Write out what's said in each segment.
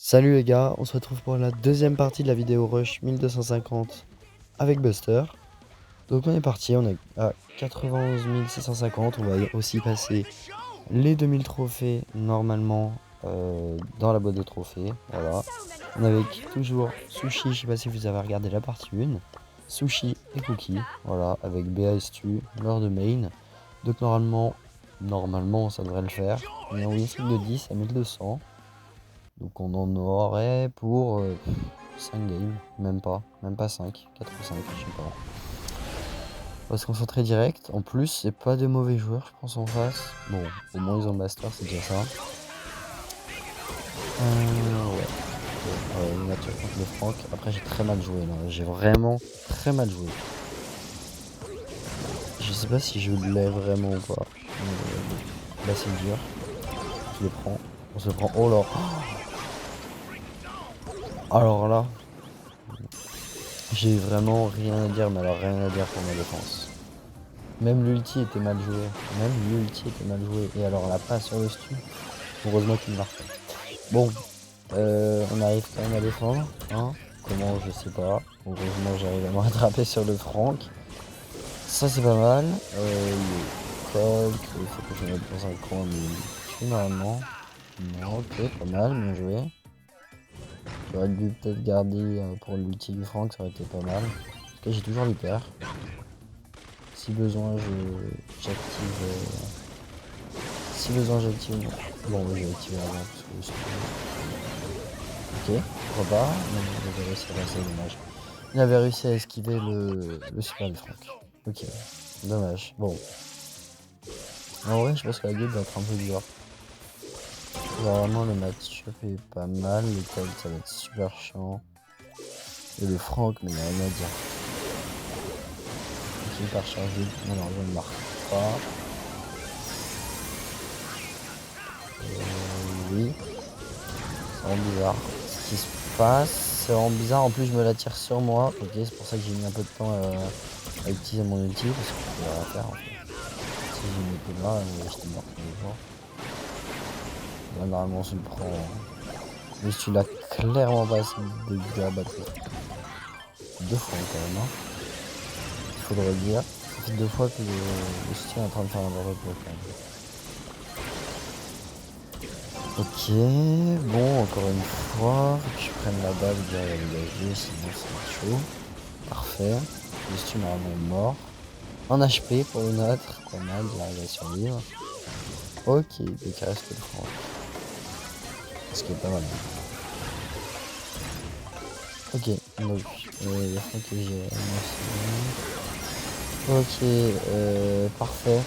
Salut les gars, on se retrouve pour la deuxième partie de la vidéo Rush 1250 avec Buster. Donc on est parti, on est à 91 650, on va aussi passer les 2000 trophées normalement dans la boîte de trophées. Voilà. On avait toujours Sushi, je sais pas si vous avez regardé la partie 1. Sushi et Cookie, voilà, avec Béa et Stu, lors de main. Donc normalement ça devrait le faire. On est en win streak de 10 à 1200. Donc on en aurait pour 5 games, même pas 5, 4 ou 5, je sais pas. On va se concentrer direct. En plus, c'est pas de mauvais joueurs, je pense, en face. Bon, au moins ils ont le master, c'est déjà ça. Ouais. Une nature contre le Franck. Après, j'ai très mal joué là. J'ai vraiment très mal joué. Je sais pas si je l'ai vraiment ou pas. Là, c'est dur. Je le prends. On se prend. Oh là. Alors là. J'ai vraiment rien à dire, mais alors rien à dire pour ma défense. Même l'ulti était mal joué. Et alors la passe sur le stu, heureusement qu'il l'a refait. Bon, on arrive quand même à défendre. Hein. Comment, je sais pas. Heureusement j'arrive à me rattraper sur le Franck. Ça c'est pas mal. Colt, il faut que je me mette dans un coin, mais il tue normalement. Non, ok, pas mal, bien joué. J'aurais dû peut-être garder pour l'ulti du Franck, ça aurait été pas mal. En tout cas, j'ai toujours l'hyper. Si besoin, j'active. Si besoin, j'active. Bon, oui, j'ai activé avant parce que ok, pourquoi pas. Mais il avait réussi à passer, dommage. Il avait réussi à esquiver le super du Franck. Ok, dommage. Bon. En vrai, je pense que la gueule va être un peu dure. Vraiment, le match est pas mal. Le code, ça va être super chiant. Et le Franck, mais il n'y a rien à dire. Ok, hyper chargé. Alors, je ne marque pas. Oui. C'est vraiment bizarre. Ce qui se passe, c'est vraiment bizarre. En plus, je me la tire sur moi. Ok, c'est pour ça que j'ai mis un peu de temps à utiliser mon ulti. Parce que je peux rien faire en fait. Si je m'étais là, j'étais mort tous les jours. Là, normalement, je le prends. Mais tu l'as clairement pas assez de dégâts à battre. 2 fois quand même. Hein. Il faudrait dire. Ça fait 2 fois que le soutien est en train de faire un vrai bloc. Ok, bon, encore une fois, faut que je prenne la balle derrière le dégager, sinon c'est chaud. Parfait, le stu normalement mort. En HP pour une autre, pas mal, il arrive à survivre. Ok, donc il reste que le Franck. Ce qui est pas mal. Ok, donc le Franck est géré. Ok, parfait.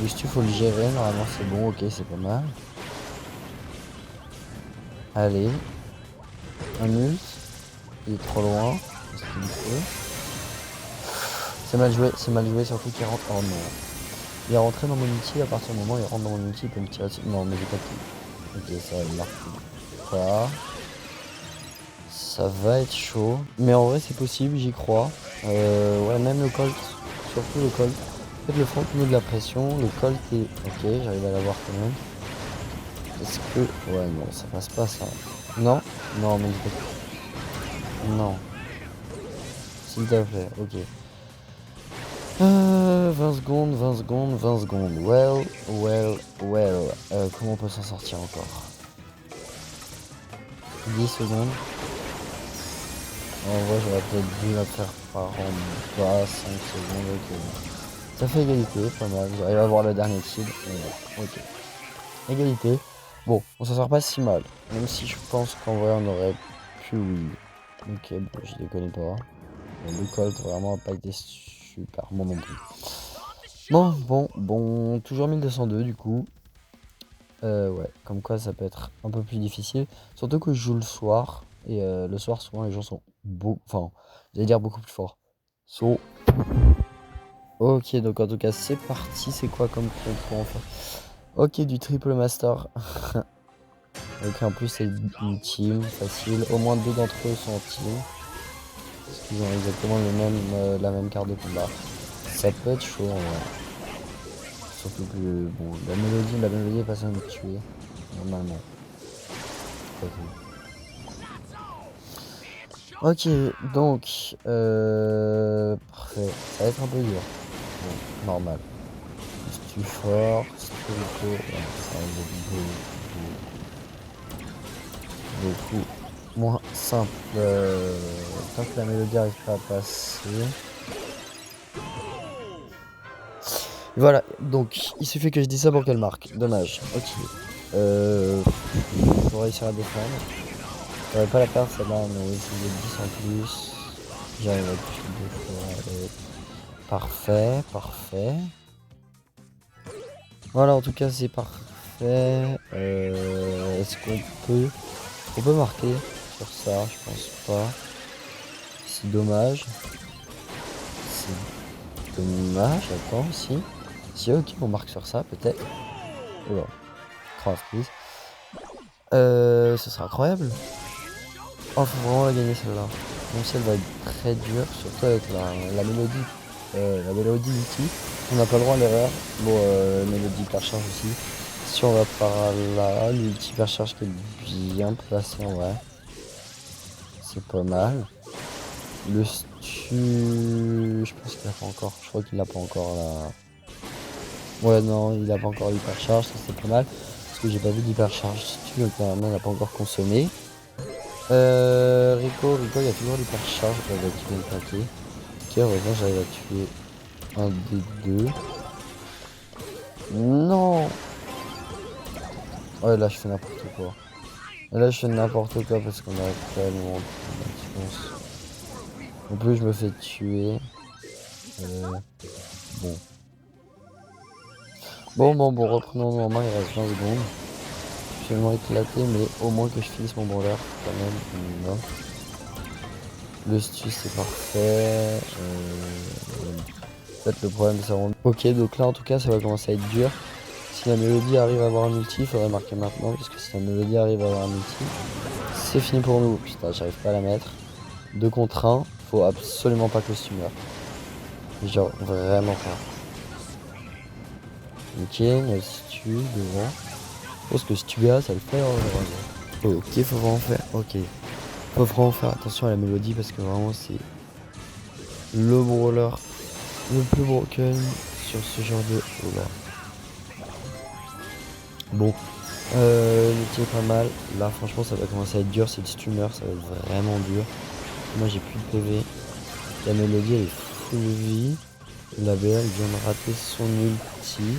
Le stu faut le gérer, normalement c'est bon, ok, c'est pas mal. Allez, un ult, il est trop loin, est-ce qu'il peut? C'est mal joué, surtout qu'il rentre. Oh non. Il est rentré dans mon ulti, à partir du moment où il rentre dans mon ulti, il peut me tirer dessus. Non, mais j'ai pas pu. Ok, ça va, il marque pas. Ça va être chaud. Mais en vrai, c'est possible, j'y crois. Ouais, même le Colt. Surtout le Colt. En fait, le Franck met de la pression. Le Colt est. Ok, j'arrive à l'avoir quand même. Est-ce que. Ouais, non, ça passe pas ça. Non. Non, mais. Non. S'il te plaît, ok. 20 secondes. Well. Comment on peut s'en sortir encore? 10 secondes. En vrai, j'aurais peut-être dû la faire par en bas, 5 secondes, ok. Ça fait égalité, pas mal. J'arrive à voir le dernier kill, mais bon, ok. Égalité. Bon, on s'en sort pas si mal. Même si je pense qu'en vrai, on aurait pu win. Ok, bon, je déconne pas. Bon, le Colt, vraiment, n'a pas été super bon non plus. Bon, toujours 1202 du coup. Ouais, comme quoi ça peut être un peu plus difficile. Surtout que je joue le soir. Et le soir, souvent, les gens sont enfin, j'allais dire beaucoup plus forts. Ok, donc en tout cas, c'est parti. C'est quoi comme compo enfin? Ok, du triple master. Ok, en plus, c'est une team facile. Au moins 2 d'entre eux sont en team. Parce qu'ils ont exactement la même carte de combat. Ça peut être chaud en vrai. Surtout que, bon, la mélodie est pas censée me tuer. Normalement. pas tout. Ok, donc parfait. Ça va être un peu dur. Bon, normal. Stu fort, Stu Rico, ouais, ça va être beaucoup moins simple. Tant que la mélodie n'arrive pas à passer. Voilà, donc il suffit que je dise ça pour qu'elle marque. Dommage. Ok. Faut réussir à défendre. J'aurais pas la perdre celle-là, mais si j'ai 10 en plus, j'arrive à toucher 2 fois. Parfait, parfait. Voilà, en tout cas, c'est parfait. Est-ce qu'on peut... On peut marquer sur ça? Je pense pas. C'est dommage. C'est dommage. Attends, si. Si, ok, on marque sur ça, peut-être. Oula. Craft, please. Ce sera incroyable. Oh, faut vraiment la gagner celle-là. Même si elle va être très dure, surtout avec la mélodie. La mélodie ulti. On n'a pas le droit à l'erreur. Bon, mélodie hypercharge aussi. Si on va par là, l'ulti hypercharge qui est bien placé en vrai. C'est pas mal. Le stu... Je pense qu'il l'a pas encore. Je crois qu'il l'a pas encore là. Ouais, non, il a pas encore l'hypercharge. Ça c'est pas mal. Parce que j'ai pas vu d'hypercharge stu. Donc normalement, il n'a pas encore consommé. Rico, il y a toujours l'hypercharge. Il va tuer le paquet. Ok, heureusement, j'arrive à tuer un des deux. Non! Ouais, là, je fais n'importe quoi. Là, je fais n'importe quoi parce qu'on a tellement de chance. En plus, je me fais tuer. Bon. Bon, reprenons en main, il reste 20 secondes. Je suis tellement éclaté, mais au moins que je finisse mon brawler quand même. Non. Le stu, c'est parfait. Peut-être le problème, c'est vraiment... Ok, donc là, en tout cas, ça va commencer à être dur. Si la mélodie arrive à avoir un ulti, il faudrait marquer maintenant, parce que si la mélodie arrive à avoir un ulti, c'est fini pour nous. Putain, j'arrive pas à la mettre. 2 contre 1, faut absolument pas que le stu meure. Genre, vraiment pas. Ok, le stu devant. Je pense que stu A, ça le fait. Ok, faut vraiment faire. Ok. Faut vraiment faire attention à la mélodie, parce que vraiment, c'est le brawler le plus broken sur ce genre de... Oula. Bon, l'outil est pas mal. Là, franchement, ça va commencer à être dur. C'est le stummer, ça va être vraiment dur. Moi, j'ai plus de PV. La mélodie, elle est full vie. La BL vient de rater son ulti.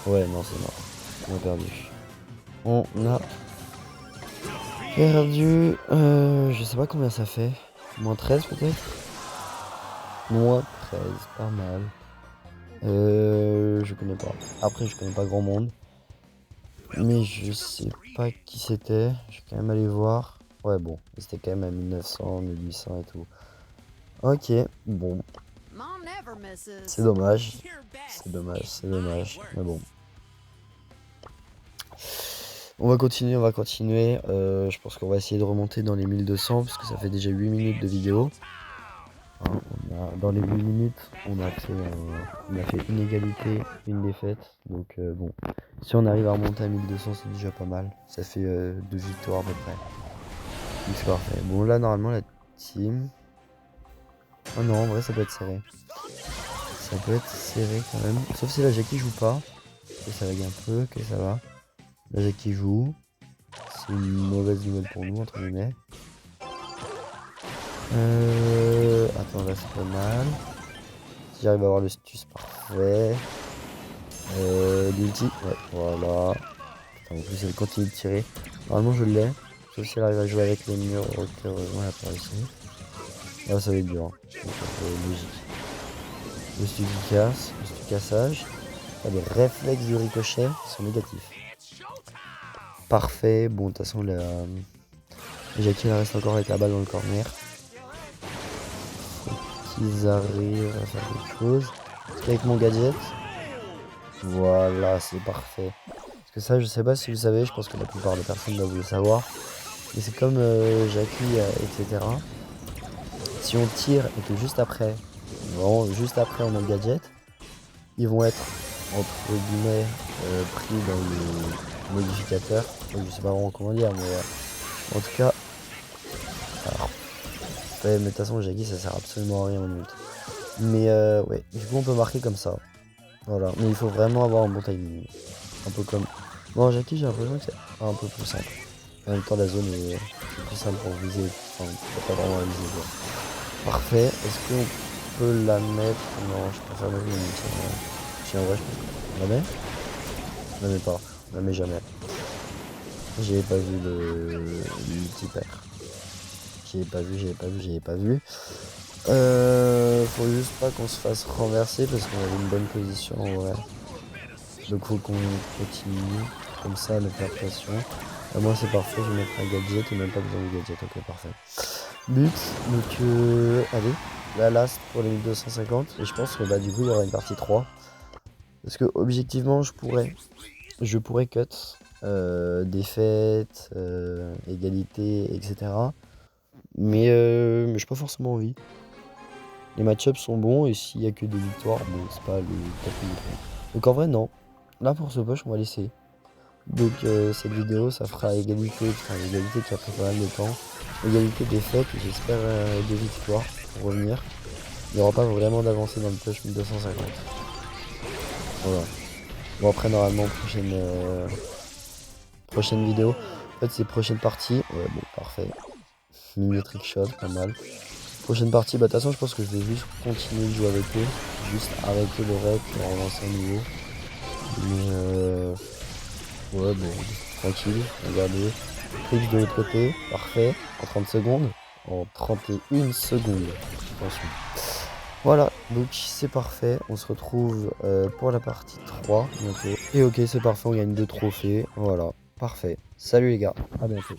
Ouais, non, c'est mort. On a perdu. On a perdu. Je sais pas combien ça fait. Moins 13 peut-être. Moins 13, pas mal. Je connais pas. Après, je connais pas grand monde. Mais je sais pas qui c'était. Je vais quand même aller voir. Ouais, bon. C'était quand même à 1900, 1800 et tout. Ok, bon. C'est dommage. C'est dommage. Mais bon. On va continuer. Je pense qu'on va essayer de remonter dans les 1200 parce que ça fait déjà 8 minutes de vidéo. Hein, dans les 8 minutes, on a fait une égalité, une défaite. Donc bon, si on arrive à remonter à 1200, c'est déjà pas mal. Ça fait 2 victoires à peu près. Donc c'est parfait. Bon là, normalement, la team... Oh non, en vrai, ça peut être serré. Ça peut être serré quand même. Sauf si la Jackie joue pas. Et ça lag un peu, ok, ça va. La Jackie joue. C'est une mauvaise nouvelle pour nous, entre guillemets. Attends, là c'est pas mal. Si j'arrive à avoir le stus, parfait. L'ulti, ouais, voilà. Putain, en plus elle continue de tirer. Normalement je l'ai. Sauf si elle arrive à jouer avec les murs. Ok, heureusement elle a pas réussi. Là ça va être dur. Hein. Donc c'est logique. Le stu qui casse, le stu cassage. Ah, les réflexes du ricochet sont négatifs. Parfait. Bon, de toute façon, Jackie elle reste encore avec la balle dans le corner. Ils arrivent à faire quelque chose. Avec mon gadget. Voilà, c'est parfait. Parce que ça, je sais pas si vous savez, je pense que la plupart des personnes doivent le savoir. Mais c'est comme Jackie, etc. Si on tire et que juste après, vraiment juste après on a le gadget, ils vont être entre guillemets pris modificateur. Je sais pas vraiment comment dire, mais en tout cas. Alors, ouais, mais de toute façon, Jackie ça sert absolument à rien en ult. Mais ouais, du coup, on peut marquer comme ça. Voilà, mais il faut vraiment avoir un bon timing. Un peu comme. Bon, Jackie, j'ai l'impression que c'est un peu plus simple. En même temps, la zone est plus simple pour viser. Enfin, pas vraiment à viser, quoi. Parfait. Est-ce qu'on peut la mettre? Non, je préfère mettre une ult. Si en vrai, je pense qu'on la met. Je la mets pas. Je la mets jamais. J'avais pas vu l'ulti-pair. J'avais pas vu. Faut juste pas qu'on se fasse renverser parce qu'on avait une bonne position, ouais. Donc faut qu'on continue comme ça, ne pas de pression. Moi c'est parfait, je vais mettre un gadget et même pas besoin de gadget, ok parfait. But, donc allez, la last pour les 1250 et je pense que bah du coup il y aura une partie 3. Parce que objectivement je pourrais cut défaite, égalité, etc. Mais j'ai pas forcément envie. Les match-ups sont bons et s'il y a que des victoires, bon c'est pas le top niveau. Donc en vrai non. Là pour ce push on va laisser. Donc cette vidéo ça fera égalité, enfin égalité qui a pris pas mal de temps. Égalité défaite et j'espère des victoires pour revenir. Il n'y aura pas vraiment d'avancée dans le push 1250. Voilà. Bon après normalement prochaine vidéo. En fait c'est prochaine partie. Ouais bon parfait. Mini trickshot, pas mal. Prochaine partie, bah de toute façon je pense que je vais juste continuer de jouer avec eux. Juste arrêter le rec et relancer un niveau. Mais ouais bon, tranquille, regardez. Trick de l'autre côté, parfait. En 30 secondes. En 31 secondes. Attention. Voilà, donc c'est parfait. On se retrouve pour la partie 3 bientôt. Et ok, c'est parfait, on gagne 2 trophées. Voilà, parfait. Salut les gars, à bientôt.